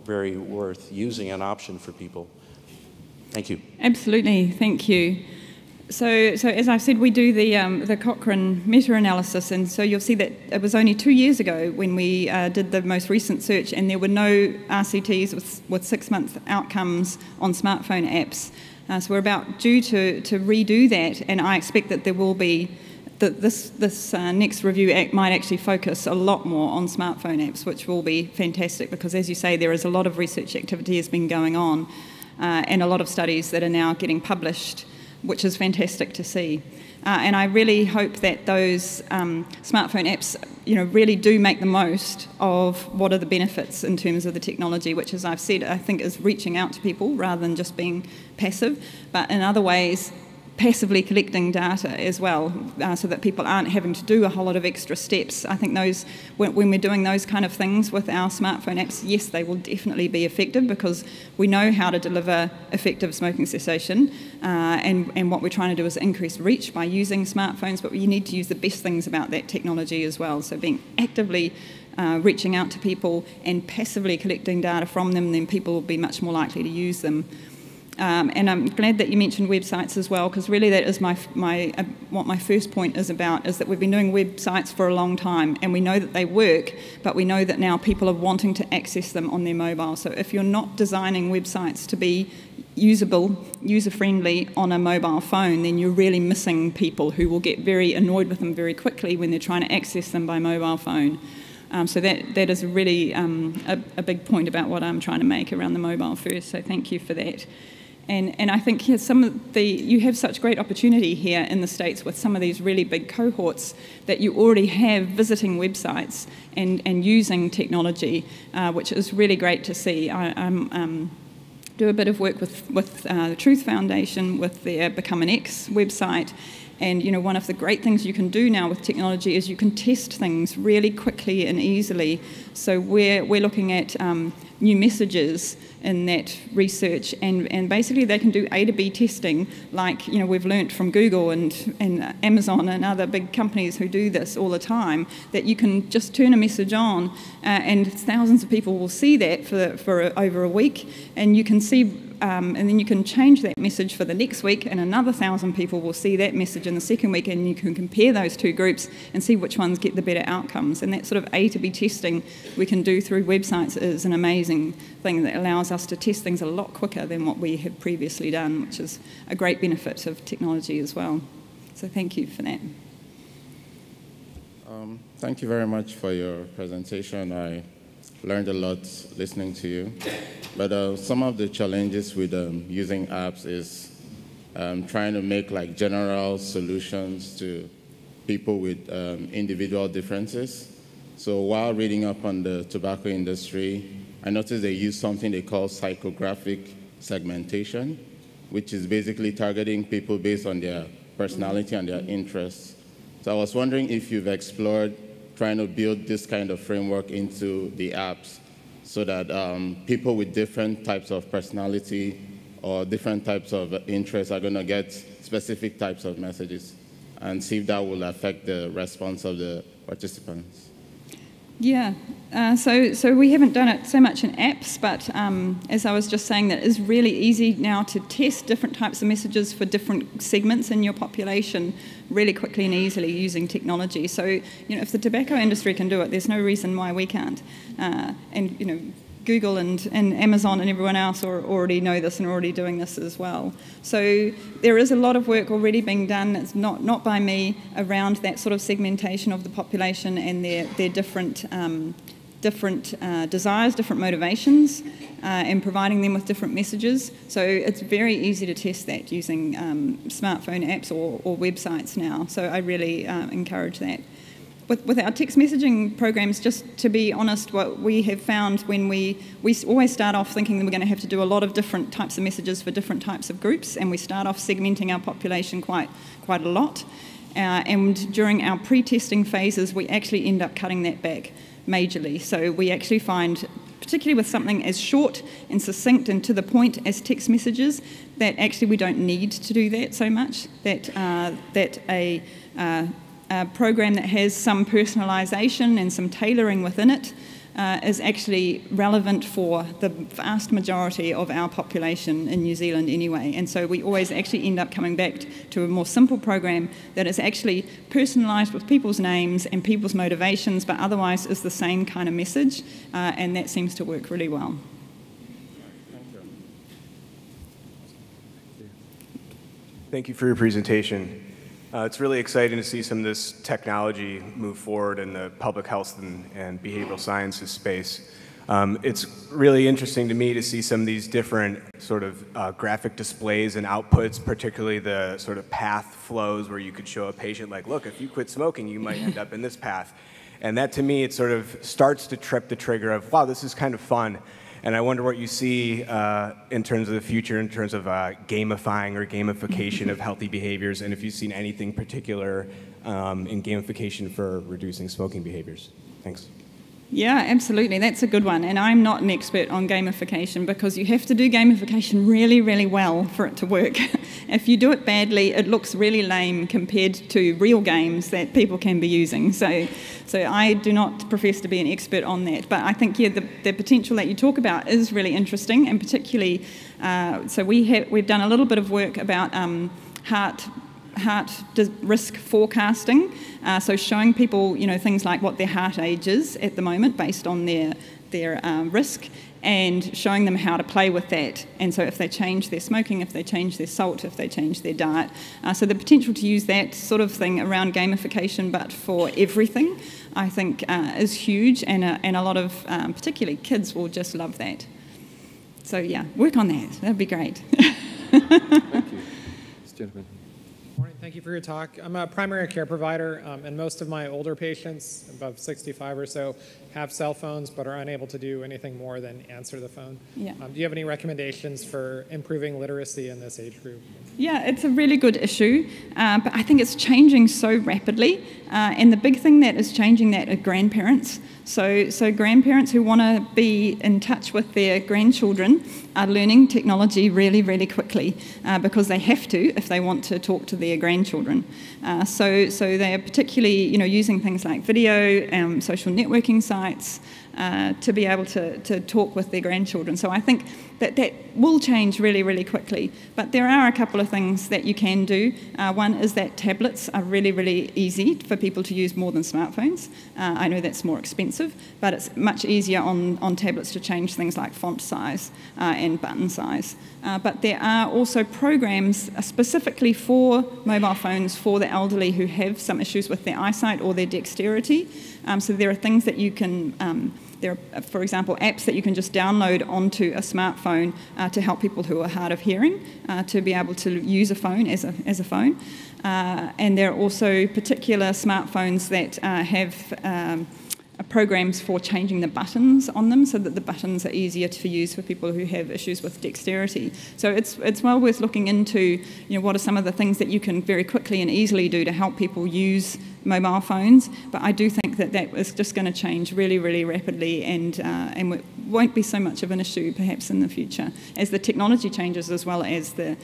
very worth using, an option for people. Thank you. Absolutely, thank you. So as I've said, we do the Cochrane meta-analysis, and so you'll see that it was only 2 years ago when we did the most recent search, and there were no RCTs with 6-month outcomes on smartphone apps. So we're about due to redo that, and I expect that there will be, this next review might actually focus a lot more on smartphone apps, which will be fantastic because, as you say, there is a lot of research activity has been going on and a lot of studies that are now getting published, which is fantastic to see. And I really hope that those smartphone apps, really do make the most of what are the benefits in terms of the technology, which, as I've said, I think is reaching out to people rather than just being passive, but in other ways, passively collecting data as well, so that people aren't having to do a whole lot of extra steps. I think those, when we're doing those kind of things with our smartphone apps, yes, they will definitely be effective because we know how to deliver effective smoking cessation, and what we're trying to do is increase reach by using smartphones, but you need to use the best things about that technology as well. So being actively reaching out to people and passively collecting data from them, then people will be much more likely to use them. And I'm glad that you mentioned websites as well, because really that is what my first point is about, is that we've been doing websites for a long time, and we know that they work, but we know that now people are wanting to access them on their mobile. So if you're not designing websites to be usable, user-friendly on a mobile phone, then you're really missing people who will get very annoyed with them very quickly when they're trying to access them by mobile phone. So that is really a big point about what I'm trying to make around the mobile first, so thank you for that. And I think here you have such great opportunity here in the States with some of these really big cohorts that you already have visiting websites and using technology, which is really great to see. I do a bit of work with the Truth Foundation with their Become an X website. And one of the great things you can do now with technology is you can test things really quickly and easily. So we're looking at new messages in that research, and basically they can do A to B testing, like we've learnt from Google and Amazon and other big companies who do this all the time, that you can just turn a message on and thousands of people will see that for over a week, and you can see and then you can change that message for the next week, and another 1,000 people will see that message in the second week, and you can compare those two groups and see which ones get the better outcomes. And that sort of A to B testing we can do through websites is an amazing thing that allows us to test things a lot quicker than what we have previously done, which is a great benefit of technology as well. So thank you for that. Thank you very much for your presentation. I learned a lot listening to you. But some of the challenges with using apps is trying to make general solutions to people with individual differences. So while reading up on the tobacco industry, I noticed they use something they call psychographic segmentation, which is basically targeting people based on their personality and their interests. So I was wondering if you've explored trying to build this kind of framework into the apps so that people with different types of personality or different types of interests are going to get specific types of messages, and see if that will affect the response of the participants. Yeah, so we haven't done it so much in apps, but as I was just saying, that is really easy now to test different types of messages for different segments in your population really quickly and easily using technology. So, if the tobacco industry can do it, there's no reason why we can't. And, Google and Amazon and everyone else already know this and are already doing this as well. So there is a lot of work already being done. It's not by me, around that sort of segmentation of the population and their different desires, different motivations, and providing them with different messages. So it's very easy to test that using smartphone apps or websites now. So I really encourage that. With our text messaging programs, just to be honest, what we have found when we always start off thinking that we're going to have to do a lot of different types of messages for different types of groups, and we start off segmenting our population quite a lot. And during our pre-testing phases, we actually end up cutting that back majorly. So we actually find, particularly with something as short and succinct and to the point as text messages, that actually we don't need to do that so much, that a program that has some personalisation and some tailoring within it is actually relevant for the vast majority of our population in New Zealand anyway. And so we always actually end up coming back to a more simple program that is actually personalised with people's names and people's motivations, but otherwise is the same kind of message, and that seems to work really well. Thank you for your presentation. It's really exciting to see some of this technology move forward in the public health and behavioral sciences space. It's really interesting to me to see some of these different sort of graphic displays and outputs, particularly the sort of path flows where you could show a patient like, look, if you quit smoking, you might end up in this path. And that to me, it sort of starts to trip the trigger of, wow, this is kind of fun. And I wonder what you see in terms of the future, in terms of gamifying or gamification of healthy behaviors, and if you've seen anything particular in gamification for reducing smoking behaviors. Thanks. Yeah, absolutely. That's a good one. And I'm not an expert on gamification because you have to do gamification really, really well for it to work. If you do it badly, it looks really lame compared to real games that people can be using. So I do not profess to be an expert on that. But I think, yeah, the potential that you talk about is really interesting, and particularly, so we've done a little bit of work about heart risk forecasting, so showing people, things like what their heart age is at the moment based on their risk, and showing them how to play with that. And so if they change their smoking, if they change their salt, if they change their diet. So the potential to use that sort of thing around gamification, but for everything, I think is huge, and a lot of particularly kids will just love that. So yeah, work on that. That'd be great. Thank you. This gentleman. Morning. Thank you for your talk. I'm a primary care provider, and most of my older patients, above 65 or so, have cell phones but are unable to do anything more than answer the phone. Yeah. Do you have any recommendations for improving literacy in this age group? Yeah, it's a really good issue, but I think it's changing so rapidly, and the big thing that is changing that are grandparents. So grandparents who want to be in touch with their grandchildren are learning technology really, really quickly because they have to if they want to talk to their grandchildren. So they are particularly, using things like video, social networking sites to be able to talk with their grandchildren. So I think that will change really, really quickly. But there are a couple of things that you can do. One is that tablets are really, really easy for people to use more than smartphones. I know that's more expensive, but it's much easier on tablets to change things like font size and button size. But there are also programs specifically for mobile phones for the elderly who have some issues with their eyesight or their dexterity. So there are things that you can, there are, for example, apps that you can just download onto a smartphone to help people who are hard of hearing to be able to use a phone as a phone. And there are also particular smartphones that have programs for changing the buttons on them so that the buttons are easier to use for people who have issues with dexterity. So it's well worth looking into, what are some of the things that you can very quickly and easily do to help people use mobile phones. But I do think that is just going to change really, really rapidly, and it won't be so much of an issue perhaps in the future as the technology changes as well as the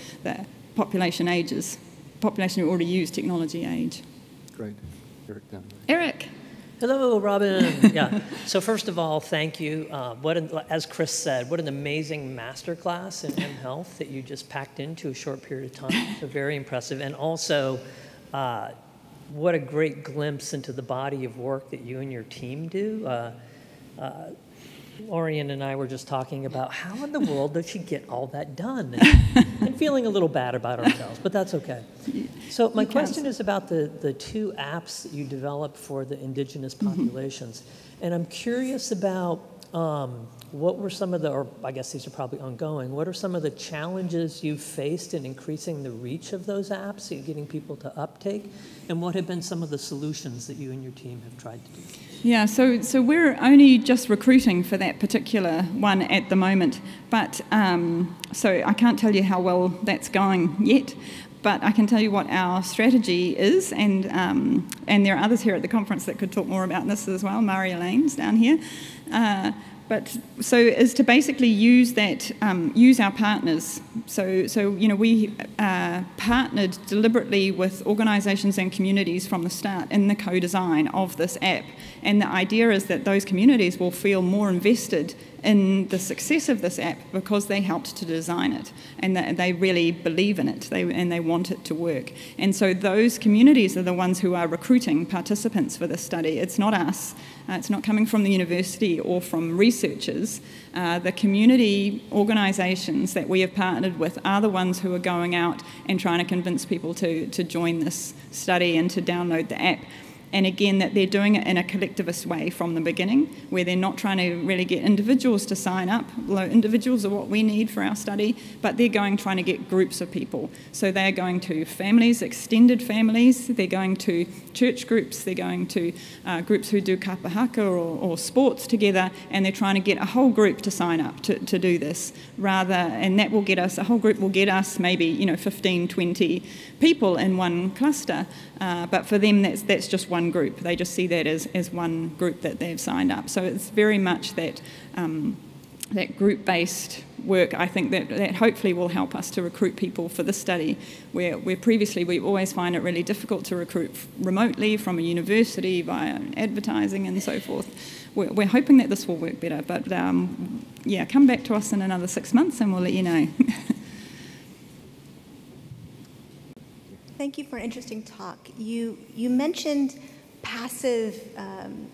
population ages. Population who already use technology age. Great. Eric down there. Eric. Hello, Robyn. Yeah. So first of all, thank you. As Chris said, what an amazing masterclass in health that you just packed into a short period of time. So very impressive. And also, what a great glimpse into the body of work that you and your team do. Lorian and I were just talking about how in the world does she get all that done? And feeling a little bad about ourselves, but that's okay. So my question is about the two apps that you developed for the indigenous populations. And I'm curious about what were some of the, or I guess these are probably ongoing, what are some of the challenges you've faced in increasing the reach of those apps, getting people to uptake, and what have been some of the solutions that you and your team have tried to do? Yeah, so we're only just recruiting for that particular one at the moment, but so I can't tell you how well that's going yet, but I can tell you what our strategy is, and there are others here at the conference that could talk more about this as well. Maria Lane's down here. But so is to basically use that, use our partners. So we partnered deliberately with organisations and communities from the start in the co-design of this app. And the idea is that those communities will feel more invested in the success of this app because they helped to design it, and they really believe in it, and they want it to work. And so those communities are the ones who are recruiting participants for this study. It's not us. It's not coming from the university or from researchers. The community organisations that we have partnered with are the ones who are going out and trying to convince people to join this study and to download the app. And again, that they're doing it in a collectivist way from the beginning, where they're not trying to really get individuals to sign up, although individuals are what we need for our study, but they're trying to get groups of people. So they're going to families, extended families, they're going to church groups, they're going to groups who do kapahaka or sports together, and they're trying to get a whole group to sign up to do this, and that will get us, a whole group will get us maybe 15, 20 people in one cluster, but for them that's just one group. They just see that as one group that they've signed up. So it's very much that that group-based work, I think, that hopefully will help us to recruit people for this study, where previously we always find it really difficult to recruit remotely from a university via advertising and so forth. We're hoping that this will work better, but yeah, come back to us in another 6 months and we'll let you know. Thank you for an interesting talk. You mentioned passive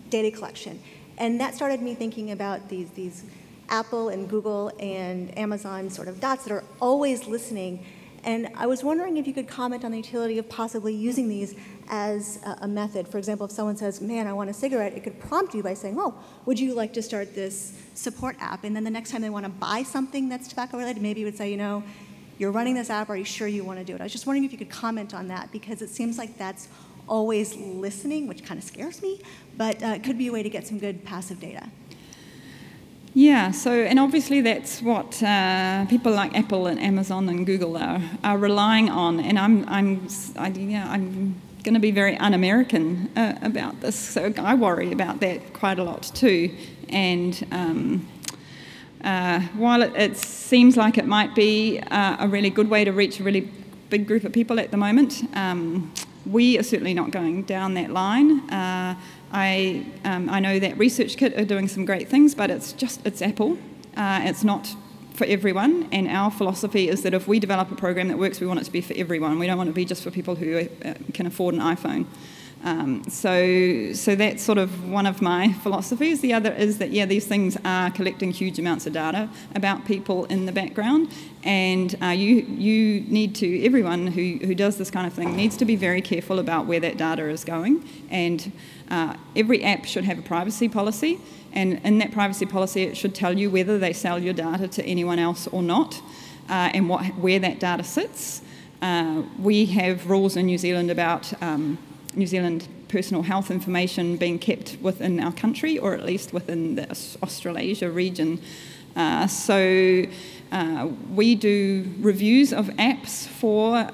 data collection, and that started me thinking about these Apple and Google and Amazon sort of dots that are always listening. And I was wondering if you could comment on the utility of possibly using these as a method. For example, if someone says, man, I want a cigarette, it could prompt you by saying, oh, would you like to start this support app? And then the next time they want to buy something that's tobacco related, maybe you would say, you're running this app, are you sure you want to do it? I was just wondering if you could comment on that, because it seems like that's always listening, which kind of scares me, but it could be a way to get some good passive data. Yeah, and obviously that's what people like Apple and Amazon and Google are relying on, and I'm going to be very un-American about this, so I worry about that quite a lot too. And while it seems like it might be a really good way to reach a really big group of people at the moment, we are certainly not going down that line. I know that ResearchKit are doing some great things, but it's Apple. It's not for everyone, and our philosophy is that if we develop a program that works, we want it to be for everyone. We don't want it to be just for people who can afford an iPhone. So that's sort of one of my philosophies. The other is that, these things are collecting huge amounts of data about people in the background, and you need to, everyone who does this kind of thing needs to be very careful about where that data is going, and every app should have a privacy policy, and in that privacy policy it should tell you whether they sell your data to anyone else or not, and where that data sits. We have rules in New Zealand about New Zealand personal health information being kept within our country, or at least within the Australasia region. So we do reviews of apps for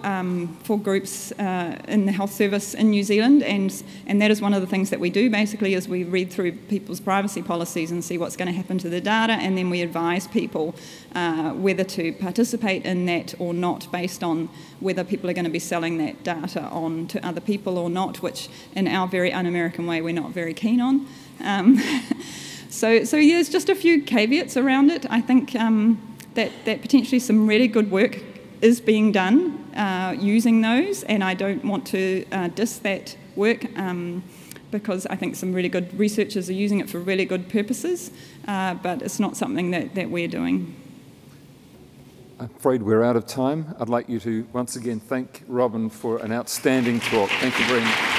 groups in the health service in New Zealand, and that is one of the things that we do basically, is we read through people's privacy policies and see what's going to happen to the data, and then we advise people whether to participate in that or not, based on whether people are going to be selling that data on to other people or not, which in our very un-American way we're not very keen on. So there's just a few caveats around it. I think that potentially some really good work is being done using those, and I don't want to diss that work, because I think some really good researchers are using it for really good purposes, but it's not something that we're doing. I'm afraid we're out of time. I'd like you to once again thank Robyn for an outstanding talk. Thank you very much.